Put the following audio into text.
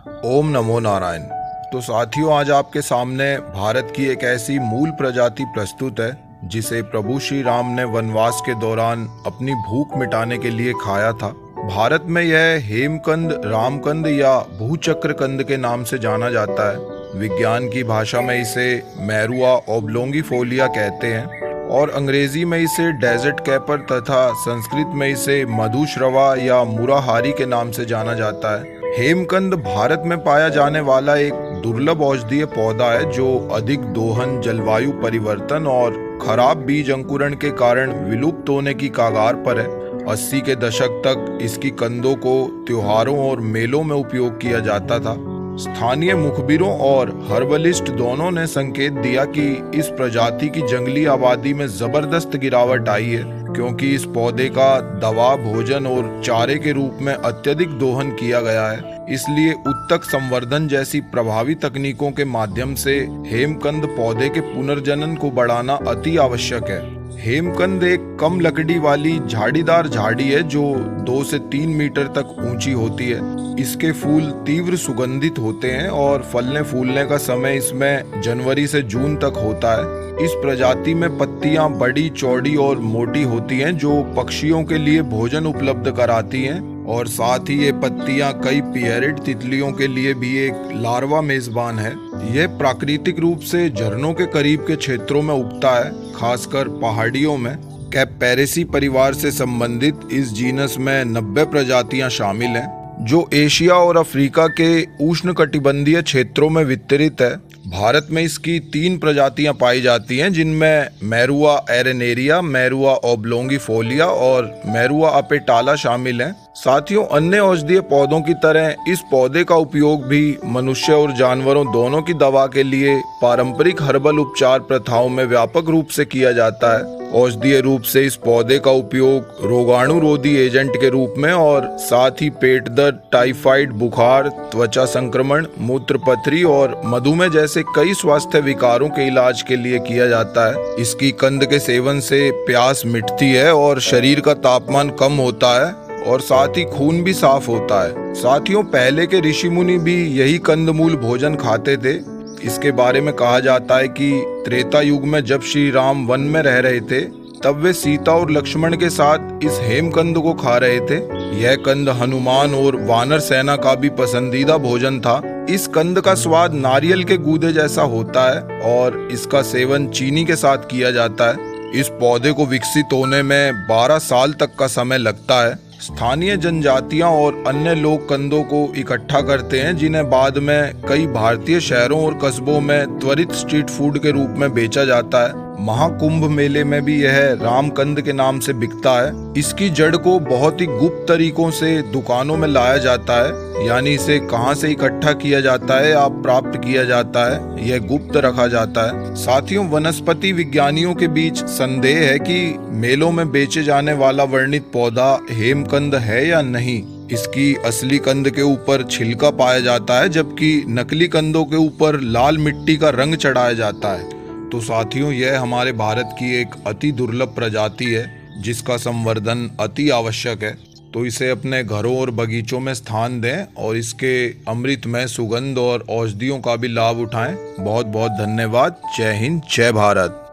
ओम नमो नारायण। तो साथियों, आज आपके सामने भारत की एक ऐसी मूल प्रजाति प्रस्तुत है जिसे प्रभु श्री राम ने वनवास के दौरान अपनी भूख मिटाने के लिए खाया था। भारत में यह हेमकंद, रामकंद या भूचक्रकंद के नाम से जाना जाता है। विज्ञान की भाषा में इसे मैरुआ ओब्लोंगिफोलिया कहते हैं और अंग्रेजी में इसे डेजर्ट कैपर तथा संस्कृत में इसे मधुश्रवा या मुराहारी के नाम से जाना जाता है। हेमकंद भारत में पाया जाने वाला एक दुर्लभ औषधीय पौधा है जो अधिक दोहन, जलवायु परिवर्तन और खराब बीज अंकुरण के कारण विलुप्त होने की कगार पर है। 80 के दशक तक इसकी कंदों को त्योहारों और मेलों में उपयोग किया जाता था। स्थानीय मुखबिरों और हर्बलिस्ट दोनों ने संकेत दिया कि इस प्रजाति की जंगली आबादी में जबरदस्त गिरावट आई है, क्योंकि इस पौधे का दवा, भोजन और चारे के रूप में अत्यधिक दोहन किया गया है। इसलिए उत्तक संवर्धन जैसी प्रभावी तकनीकों के माध्यम से हेमकंद पौधे के पुनर्जनन को बढ़ाना अति आवश्यक है। हेमकंद एक कम लकड़ी वाली झाड़ीदार झाड़ी है जो 2 से 3 मीटर तक ऊंची होती है। इसके फूल तीव्र सुगंधित होते हैं और फलने फूलने का समय इसमें जनवरी से जून तक होता है। इस प्रजाति में पत्तियां बड़ी, चौड़ी और मोटी होती हैं जो पक्षियों के लिए भोजन उपलब्ध कराती हैं, और साथ ही ये पत्तियां कई पियरेट तितलियों के लिए भी एक लार्वा मेजबान है। यह प्राकृतिक रूप से झरनों के करीब के क्षेत्रों में उगता है, खासकर पहाड़ियों में। कैपैरेसी परिवार से संबंधित इस जीनस में 90 प्रजातियां शामिल हैं जो एशिया और अफ्रीका के उष्णकटिबंधीय क्षेत्रों में वितरित है। भारत में इसकी 3 प्रजातियां पाई जाती हैं जिनमें मैरुआ एरेनेरिया, मैरुआ ओब्लोंगिफोलिया और मैरुआ अपेटाला शामिल हैं। साथियों, अन्य औषधीय पौधों की तरह इस पौधे का उपयोग भी मनुष्य और जानवरों दोनों की दवा के लिए पारंपरिक हर्बल उपचार प्रथाओं में व्यापक रूप से किया जाता है। औषधीय रूप से इस पौधे का उपयोग रोगाणुरोधी एजेंट के रूप में और साथ ही पेट दर्द, टाइफाइड, बुखार, त्वचा संक्रमण, मूत्रपथरी और मधुमेह जैसे कई स्वास्थ्य विकारों के इलाज के लिए किया जाता है। इसकी कंद के सेवन से प्यास मिटती है और शरीर का तापमान कम होता है और साथ ही खून भी साफ होता है। साथियों, पहले के ऋषि मुनि भी यही कंदमूल भोजन खाते थे। इसके बारे में कहा जाता है कि त्रेता युग में जब श्री राम वन में रह रहे थे तब वे सीता और लक्ष्मण के साथ इस हेमकंद को खा रहे थे। यह कंद हनुमान और वानर सेना का भी पसंदीदा भोजन था। इस कंद का स्वाद नारियल के गूदे जैसा होता है और इसका सेवन चीनी के साथ किया जाता है। इस पौधे को विकसित होने में 12 साल तक का समय लगता है। स्थानीय जनजातियां और अन्य लोग कंदों को इकट्ठा करते हैं जिन्हें बाद में कई भारतीय शहरों और कस्बों में त्वरित स्ट्रीट फूड के रूप में बेचा जाता है। महाकुंभ मेले में भी यह रामकंद के नाम से बिकता है। इसकी जड़ को बहुत ही गुप्त तरीकों से दुकानों में लाया जाता है, यानी इसे कहां से इकट्ठा किया जाता है या प्राप्त किया जाता है, यह गुप्त रखा जाता है। साथियों, वनस्पति विज्ञानियों के बीच संदेह है कि मेलों में बेचे जाने वाला वर्णित पौधा हेमकंद है या नहीं। इसकी असली कंद के ऊपर छिलका पाया जाता है जबकि नकली कंदों के ऊपर लाल मिट्टी का रंग चढ़ाया जाता है। तो साथियों, यह हमारे भारत की एक अति दुर्लभ प्रजाति है जिसका संवर्धन अति आवश्यक है। तो इसे अपने घरों और बगीचों में स्थान दें और इसके अमृतमय सुगंध और औषधियों का भी लाभ उठाएं। बहुत बहुत धन्यवाद। जय हिंद, जय भारत।